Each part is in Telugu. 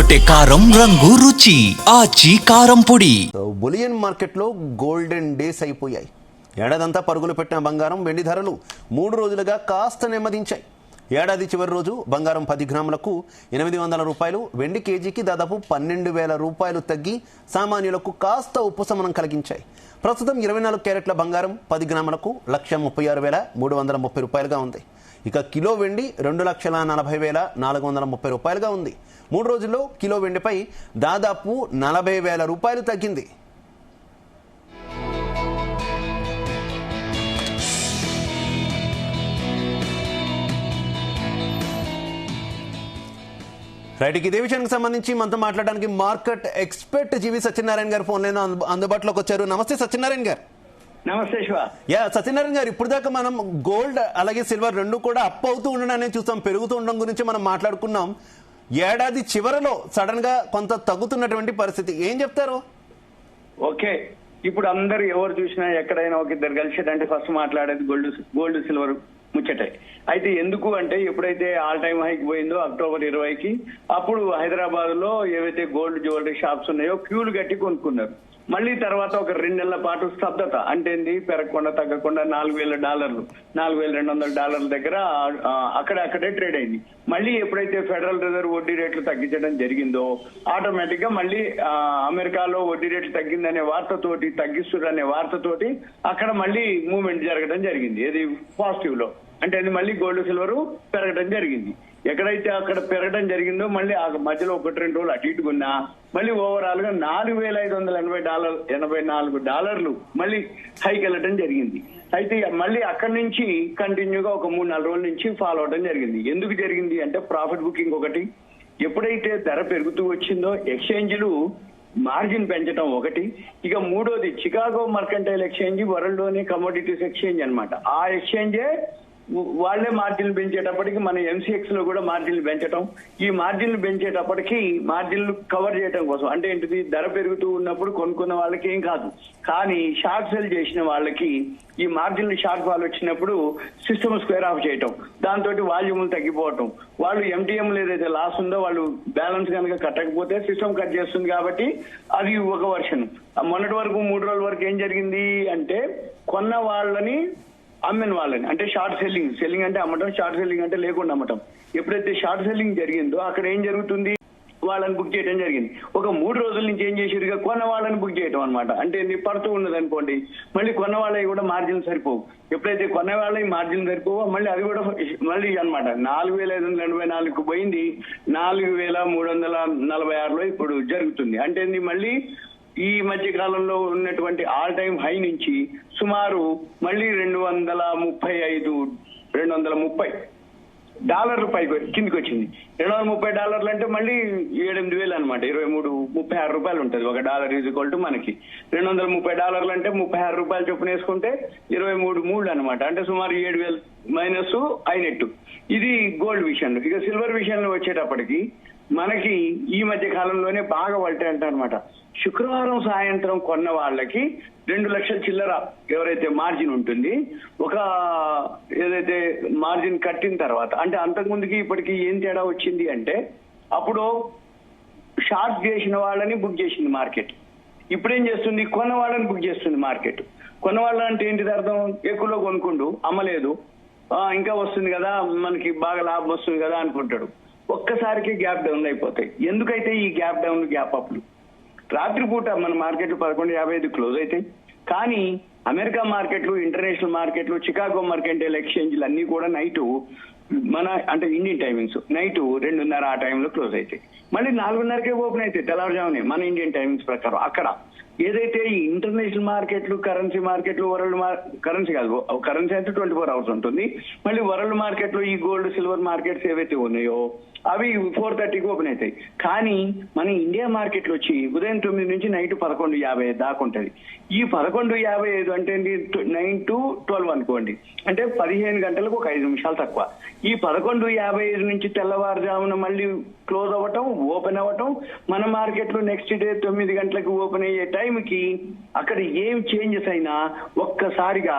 అదరగొట్టే కారం రంగు రుచి ఆచి కారం పొడి. బులియన్ మార్కెట్లో గోల్డెన్ డేస్ అయిపోయాయి. ఏడాదంతా పరుగులు పెట్టిన బంగారం వెండి ధరలు 3 రోజులుగా కాస్త నెమ్మదించాయి. ఏడాది చివరి రోజు బంగారం 10 గ్రాములకు 800 రూపాయలు, వెండి కేజీకి దాదాపు 12,000 రూపాయలు తగ్గి సామాన్యులకు కాస్త ఉపశమనం కలిగించాయి. ప్రస్తుతం 24 క్యారెట్ల బంగారం 10 గ్రాములకు 1,36,330 రూపాయలుగా ఉంది. ఇక కిలో వెండి 2,40,430 రూపాయలుగా ఉంది. 3 రోజుల్లో కిలో వెండిపై దాదాపు 40,000 రూపాయలు తగ్గింది. రైట్, ఇదే విషయానికి సంబంధించి మనతో మాట్లాడడానికి మార్కెట్ ఎక్స్పర్ట్ జీవి సత్యనారాయణ గారు ఫోన్ లైన్ అందుబాటులోకి వచ్చారు. నమస్తే సత్యనారాయణ గారు. నమస్తే శివ. సత్యనారాయణ గారు, ఇప్పుడు దాకా మనం గోల్డ్ అలాగే సిల్వర్ రెండు కూడా అప్ అవుతూ ఉండడానే చూస్తాం, పెరుగుతూ ఉండడం గురించి మనం మాట్లాడుకున్నాం. ఏడాది చివరలో సడన్ గా కొంత తగ్గుతున్నటువంటి పరిస్థితి, ఏం చెప్తారు? ఓకే, ఇప్పుడు అందరు ఎవరు చూసినా ఎక్కడైనా ఒక ఇద్దరు కలిసేటంటే ఫస్ట్ మాట్లాడేది గోల్డ్ సిల్వర్ ముచ్చటే. అయితే ఎందుకు అంటే ఎప్పుడైతే ఆల్ టైమ్ హైక్ పోయిందో అక్టోబర్ 20కి, అప్పుడు హైదరాబాద్ లో ఏవైతే గోల్డ్ జ్యువెలరీ షాప్స్ ఉన్నాయో క్యూలు కట్టి కొనుక్కున్నారు. మళ్ళీ తర్వాత ఒక 2 నెలల పాటు స్తబ్దత, అంటే పెరగకుండా తగ్గకుండా $4,000 $4,200 దగ్గర అక్కడే ట్రేడ్ అయింది. మళ్ళీ ఎప్పుడైతే ఫెడరల్ రిజర్వ్ వడ్డీ రేట్లు తగ్గించడం జరిగిందో ఆటోమేటిక్ గా మళ్ళీ అమెరికాలో వడ్డీ రేట్లు తగ్గిందనే వార్తతోటి, తగ్గిస్తుడనే వార్తతోటి అక్కడ మళ్ళీ మూవ్మెంట్ జరగడం జరిగింది. ఏది పాజిటివ్ లో, అంటే అది మళ్ళీ గోల్డ్ సిల్వర్ పెరగడం జరిగింది. ఎక్కడైతే అక్కడ పెరగడం జరిగిందో మళ్ళీ ఆ మధ్యలో 1-2 రోజులు అటు ఇటుకున్నా మళ్ళీ ఓవరాల్ గా $4,584 మళ్ళీ హైక్ వెళ్ళడం జరిగింది. అయితే మళ్ళీ అక్కడి నుంచి కంటిన్యూగా ఒక 3-4 రోజుల నుంచి ఫాలో అవడం జరిగింది. ఎందుకు జరిగింది అంటే ప్రాఫిట్ బుకింగ్ ఒకటి, ఎప్పుడైతే ధర పెరుగుతూ వచ్చిందో ఎక్స్చేంజ్లు మార్జిన్ పెంచడం ఒకటి, ఇక మూడోది చికాగో మర్కంటైల్ ఎక్స్చేంజ్ వరల్డ్ లోని కమోడిటీస్ ఎక్స్చేంజ్ అన్నమాట. ఆ ఎక్స్చేంజే వాళ్లే మార్జిన్లు పెంచేటప్పటికి మన ఎంసీఎక్స్ లో కూడా మార్జిన్లు పెంచడం, ఈ మార్జిన్లు పెంచేటప్పటికి మార్జిన్లు కవర్ చేయడం కోసం, అంటే ఏంటిది, ధర పెరుగుతూ ఉన్నప్పుడు కొనుక్కున్న వాళ్ళకి ఏం కాదు, కానీ షార్ట్ సెల్ చేసిన వాళ్ళకి ఈ మార్జిన్లు షార్ట్ ఫాల్ వచ్చినప్పుడు సిస్టమ్ స్క్వేర్ ఆఫ్ చేయటం, దాంతో వాల్యూములు తగ్గిపోవటం, వాళ్ళు ఎంటీఎం ఏదైతే లాస్ ఉందో వాళ్ళు బ్యాలెన్స్ కనుక కట్టకపోతే సిస్టమ్ కట్ చేస్తుంది. కాబట్టి అది ఒక వర్షన్. మొన్నటి వరకు 3 రోజుల వరకు ఏం జరిగింది అంటే కొన్న వాళ్ళని అమ్మిన వాళ్ళని, అంటే షార్ట్ సెల్లింగ్ అంటే అమ్మటం, షార్ట్ సెల్లింగ్ అంటే లేకుండా అమ్మటం. ఎప్పుడైతే షార్ట్ సెల్లింగ్ జరిగిందో అక్కడ ఏం జరుగుతుంది, వాళ్ళని బుక్ చేయడం జరిగింది. ఒక 3 రోజుల నుంచి ఏం చేసేదిగా కొన్న వాళ్ళని బుక్ చేయటం అనమాట. అంటే పడుతూ ఉన్నది అనుకోండి, మళ్ళీ కొన్న వాళ్ళవి కూడా మార్జిన్ సరిపోవు. ఎప్పుడైతే కొన్న వాళ్ళవి మార్జిన్ సరిపోవో మళ్ళీ అది కూడా మళ్ళీ అనమాట 4,584కు పోయింది 4,346లో ఇప్పుడు జరుగుతుంది. అంటే ఈ ఈ మధ్య కాలంలో ఉన్నటువంటి ఆల్ టైమ్ హై నుంచి సుమారు మళ్ళీ $230 పైకి కిందికి వచ్చింది. $230 అంటే మళ్ళీ 7-8 అనమాట. 36 రూపాయలు ఉంటుంది ఒక డాలర్. ఈజ్వల్ టు మనకి $230 అంటే 36 రూపాయలు చొప్పున వేసుకుంటే 23 అనమాట. అంటే సుమారు 7,000 మైనస్ అయినట్టు. ఇది గోల్డ్ విషయంలో. ఇక సిల్వర్ విషయంలో వచ్చేటప్పటికి మనకి ఈ మధ్య కాలంలోనే బాగా పల్టాయంట అనమాట. శుక్రవారం సాయంత్రం కొన్న వాళ్ళకి 2 లక్షల చిల్లర ఎవరైతే మార్జిన్ ఉంటుంది, ఒక ఏదైతే మార్జిన్ కట్టిన తర్వాత, అంటే అంతకుముందుకి ఇప్పటికి ఏం తేడా వచ్చింది అంటే అప్పుడు షార్ట్ చేసిన వాళ్ళని బుక్ చేసింది మార్కెట్, ఇప్పుడేం చేస్తుంది, కొన్న వాళ్ళని బుక్ చేస్తుంది మార్కెట్. కొన్న వాళ్ళ అంటే ఏంటిది అర్థం, ఎక్కువలో కొనుక్కుంటూ అమ్మలేదు, ఇంకా వస్తుంది కదా మనకి బాగా లాభం వస్తుంది కదా అనుకుంటాడు. ఒక్కసారికి గ్యాప్ డౌన్ అయిపోతాయి. ఎందుకైతే ఈ గ్యాప్ డౌన్ గ్యాప్ అప్లు రాత్రిపూట మన మార్కెట్లు 11:55 క్లోజ్ అవుతాయి. కానీ అమెరికా మార్కెట్లు, ఇంటర్నేషనల్ మార్కెట్లు, చికాగో మర్కంటైల్ ఎక్స్చేంజ్లు అన్ని కూడా నైటు మన అంటే ఇండియన్ టైమింగ్స్ నైట్ 2:30 ఆ టైంలో క్లోజ్ అవుతాయి. మళ్ళీ 4:30కే ఓపెన్ అవుతాయి తెల్లవారుజామునే మన ఇండియన్ టైమింగ్స్ ప్రకారం. అక్కడ ఏదైతే ఈ ఇంటర్నేషనల్ మార్కెట్లు, కరెన్సీ మార్కెట్లు, వరల్డ్ కరెన్సీ కాదు, కరెన్సీ అయితే 24 అవర్స్ ఉంటుంది. మళ్ళీ వరల్డ్ మార్కెట్లో ఈ గోల్డ్ సిల్వర్ మార్కెట్స్ ఏవైతే ఉన్నాయో అవి 4:30కి ఓపెన్ అవుతాయి. కానీ మన ఇండియా మార్కెట్లు వచ్చి ఉదయం 9 నుంచి నైట్ 11:55 దాకా ఉంటుంది. ఈ 11:55 అంటే 9 to 12 అనుకోండి, అంటే 15 గంటలకు ఒక 5 నిమిషాలు తక్కువ. ఈ 11:55 నుంచి తెల్లవారుజామున మళ్ళీ క్లోజ్ అవ్వటం, ఓపెన్ అవ్వటం, మన మార్కెట్లు నెక్స్ట్ డే 9 గంటలకు ఓపెన్ అయ్యే టైం టైంకి అక్కడ ఏం చేంజెస్ అయినా ఒక్కసారిగా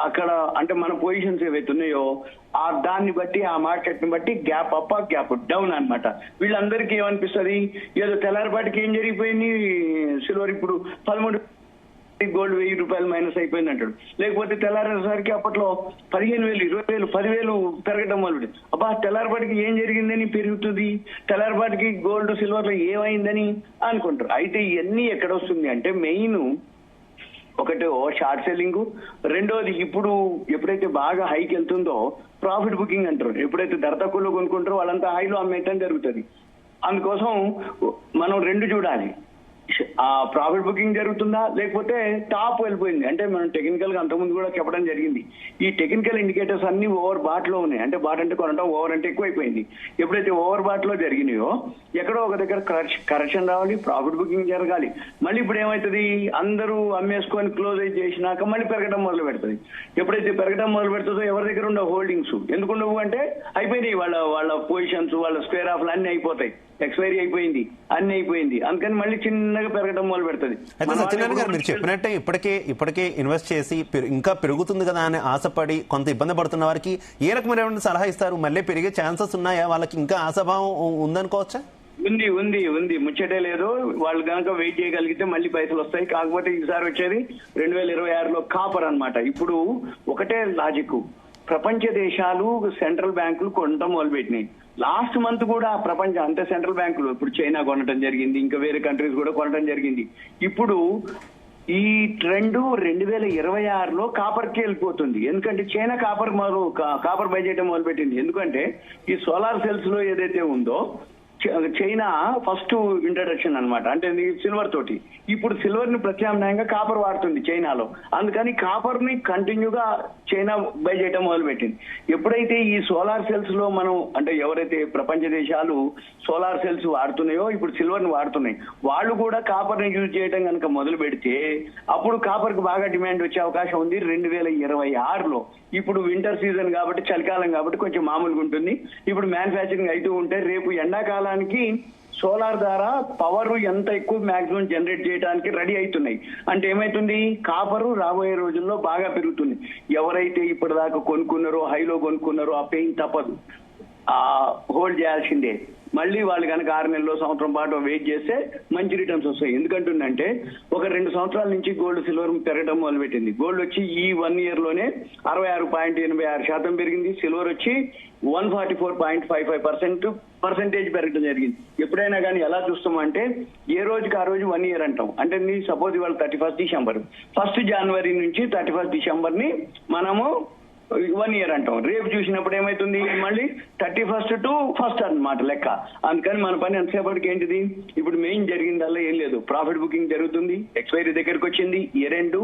అక్కడ అంటే మన పొజిషన్స్ ఏవైతే ఉన్నాయో ఆ దాన్ని బట్టి ఆ మార్కెట్ ని బట్టి గ్యాప్ అప్ గ్యాప్ డౌన్ అన్నమాట. వీళ్ళందరికీ ఏమనిపిస్తుంది, ఏదో తెల్లారిపాటికి ఏం జరిగిపోయింది, సిల్వర్ ఇప్పుడు 13 గోల్డ్ 1000 రూపాయలు మైనస్ అయిపోయింది అంటాడు. లేకపోతే తెల్లారేసరికి అప్పట్లో 15,000 20,000 10,000 పెరగడం మొదలు. అబ్బా తెల్లారిపాటికి ఏం జరిగిందని పెరుగుతుంది, తెల్లారిపాటికి గోల్డ్ సిల్వర్ లో ఏమైందని అనుకుంటారు. అయితే ఇవన్నీ ఎక్కడ వస్తుంది అంటే మెయిన్ ఒకటి షార్ట్ సెల్లింగ్, రెండోది ఇప్పుడు ఎప్పుడైతే బాగా హైకి వెళ్తుందో ప్రాఫిట్ బుకింగ్ అంటారు. ఎప్పుడైతే ధర తక్కువలో కొనుక్కుంటారో వాళ్ళంతా హైలో అమ్మేయటం జరుగుతుంది. అందుకోసం మనం రెండు చూడాలి, ఆ ప్రాఫిట్ బుకింగ్ జరుగుతుందా లేకపోతే టాప్ వెళ్ళిపోయింది. అంటే మనం టెక్నికల్ గా అంతకుముందు కూడా చెప్పడం జరిగింది, ఈ టెక్నికల్ ఇండికేటర్స్ అన్ని ఓవర్ బాట్ లో ఉన్నాయి. అంటే బాట్ అంటే కొనడం, ఓవర్ అంటే ఎక్కువైపోయింది. ఎప్పుడైతే ఓవర్ బాట్ లో జరిగినాయో ఎక్కడో ఒక దగ్గర కరెక్షన్ రావాలి, ప్రాఫిట్ బుకింగ్ జరగాలి. మళ్ళీ ఇప్పుడు ఏమవుతుంది, అందరూ అమ్మేసుకొని క్లోజ్ అయి చేసినాక మళ్ళీ పెరగడం మొదలు పెడుతుంది. ఎప్పుడైతే పెరగడం మొదలు పెడుతుందో ఎవరి దగ్గర ఉండవు హోల్డింగ్స్. ఎందుకు ఉండవు అంటే అయిపోయినాయి, వాళ్ళ పొజిషన్స్, వాళ్ళ స్క్వేర్ ఆఫ్లు అన్ని అయిపోతాయి, ఎక్స్పైరీ అయిపోయింది, అన్ని అయిపోయింది. అందుకని మళ్ళీ చిన్నగా పెరగడం మొదలు పెడుతుంది. అయితే సత్యనారాయణ గారు మీరు చెప్పినట్టే ఇప్పటికే ఇన్వెస్ట్ చేసి ఇంకా పెరుగుతుంది కదా అని ఆశపడి కొంత ఇబ్బంది పడుతున్న వారికి ఏ రకమైన సలహా ఇస్తారు? మళ్ళీ పెరిగే ఛాన్సెస్ ఉన్నాయా? వాళ్ళకి ఇంకా ఆశాభావం ఉందనుకోవచ్చా? ఉంది ముచ్చటే లేదు. వాళ్ళు కనుక వెయిట్ చేయగలిగితే మళ్ళీ పైసలు వస్తాయి. కాకపోతే ఈసారి వచ్చేది 2026లో కాపర్ అన్నమాట. ఇప్పుడు ఒకటే లాజిక్, ప్రపంచ దేశాలు సెంట్రల్ బ్యాంకులు కొనడం మొదలుపెట్టినాయి. లాస్ట్ మంత్ కూడా ప్రపంచ అంటే సెంట్రల్ బ్యాంకులు ఇప్పుడు చైనా కొనడం జరిగింది, ఇంకా వేరే కంట్రీస్ కూడా కొనడం జరిగింది. ఇప్పుడు ఈ ట్రెండ్ 2026లో కాపర్ కి వెళ్ళిపోతుంది. ఎందుకంటే చైనా కాపర్ బై చేయడం మొదలుపెట్టింది. ఎందుకంటే ఈ సోలార్ సెల్స్ లో ఏదైతే ఉందో చైనా ఫస్ట్ ఇంట్రడక్షన్ అన్నమాట, అంటే సిల్వర్ తోటి. ఇప్పుడు సిల్వర్ ని ప్రత్యామ్నాయంగా కాపర్ వాడుతుంది చైనాలో. అందుకని కాపర్ ని కంటిన్యూగా చైనా బై చేయడం మొదలు పెట్టింది. ఎప్పుడైతే ఈ సోలార్ సెల్స్ లో మనం అంటే ఎవరైతే ప్రపంచ దేశాలు సోలార్ సెల్స్ వాడుతున్నాయో ఇప్పుడు సిల్వర్ ని వాడుతున్నాయి, వాళ్ళు కూడా కాపర్ ని యూజ్ చేయడం కనుక మొదలు పెడితే అప్పుడు కాపర్ కు బాగా డిమాండ్ వచ్చే అవకాశం ఉంది 2026లో. ఇప్పుడు వింటర్ సీజన్ కాబట్టి, చలికాలం కాబట్టి కొంచెం మామూలుగా ఉంటుంది. ఇప్పుడు మ్యానుఫ్యాక్చరింగ్ అవుతూ ఉంటే రేపు ఎండాకాలానికి సోలార్ ద్వారా పవర్ ఎంత ఎక్కువ మాక్సిమం జనరేట్ చేయడానికి రెడీ అవుతున్నాయి. అంటే ఏమైతుంది, కాపరు రాబోయే రోజుల్లో బాగా పెరుగుతుంది. ఎవరైతే ఇప్పటిదాకా కొనుక్కున్నారో, హైలో కొనుక్కున్నారో ఆ పెయిన్ తప్పదు, ఆ హోల్డ్ చేయాల్సిందే. మళ్ళీ వాళ్ళు కనుక 6 నెలలు సంవత్సరం పాటు వెయిట్ చేస్తే మంచి రిటర్న్స్ వస్తాయి. ఎందుకంటుందంటే ఒక 2 సంవత్సరాల నుంచి గోల్డ్ సిల్వర్ పెరగడం మొదలుపెట్టింది. గోల్డ్ వచ్చి ఈ 1 year లోనే 66.86% పెరిగింది. సిల్వర్ వచ్చి 144.55% పెరగడం జరిగింది. ఎప్పుడైనా కానీ ఎలా చూస్తామంటే ఏ రోజుకి ఆ రోజు 1 year అంటాం. అంటే సపోజ్ ఇవాళ 31st December, 1st January నుంచి 31st December ని మనము 1 year అంటాం. రేపు చూసినప్పుడు ఏమైతుంది, మళ్ళీ 31st to 1st అన్నమాట లెక్క. అందుకని మన పని ఎంతసేపటికి ఏంటిది, ఇప్పుడు మెయిన్ జరిగిందల్లా ఏం లేదు, ప్రాఫిట్ బుకింగ్ జరుగుతుంది, ఎక్స్పైరీ దగ్గరకు వచ్చింది, ఇయర్ ఎండ్,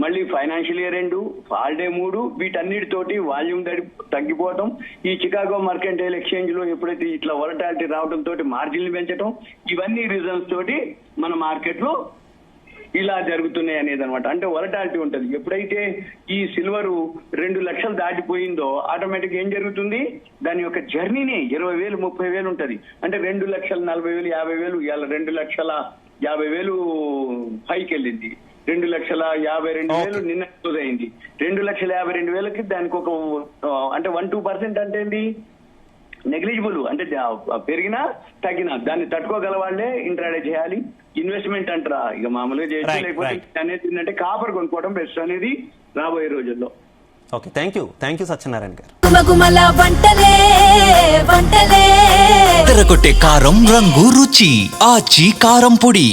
మళ్ళీ ఫైనాన్షియల్ ఇయర్ ఎండ్, హాలిడే 3, వీటన్నిటితోటి వాల్యూమ్ తగ్గిపోవటం, ఈ చికాగో మర్కెంటైల్ ఎక్స్చేంజ్ లో ఎప్పుడైతే ఇట్లా వొలటాలిటీ రావడం తోటి మార్జిన్లు పెంచడం, ఇవన్నీ రీజన్స్ తోటి మన మార్కెట్ లో ఇలా జరుగుతున్నాయి అనేది అనమాట. అంటే వొలటాలిటీ ఉంటది. ఎప్పుడైతే ఈ సిల్వర్ 2 లక్షలు దాటిపోయిందో ఆటోమేటిక్ ఏం జరుగుతుంది, దాని యొక్క జర్నీనే 20,000 30,000 ఉంటది. అంటే 2,40,000 50,000 ఇవాళ 2,50,000 పైకి వెళ్ళింది, 2,52,000 నిన్న క్లోజ్ అయింది. 2,52,000కి దానికి ఒక అంటే 1-2% అంటే ఏంటి, నెగ్లిజిబుల్. అంటే పెరిగినా తగ్గినా దాన్ని తట్టుకోగల వాళ్ళే ఇంట్రాడే చేయాలి. ఇన్వెస్ట్మెంట్ అంటారా ఇక మామూలుగా చేయొచ్చు, లేకపోతే అనేది ఏంటంటే కాపర్ కొనుక్కోవడం బెస్ట్ అనేది రాబోయే రోజుల్లో. ఓకే, థ్యాంక్ యూ సత్యనారాయణ గారు. తెరకొట్టే కారం రంగు రుచి ఆచి కారం పొడి.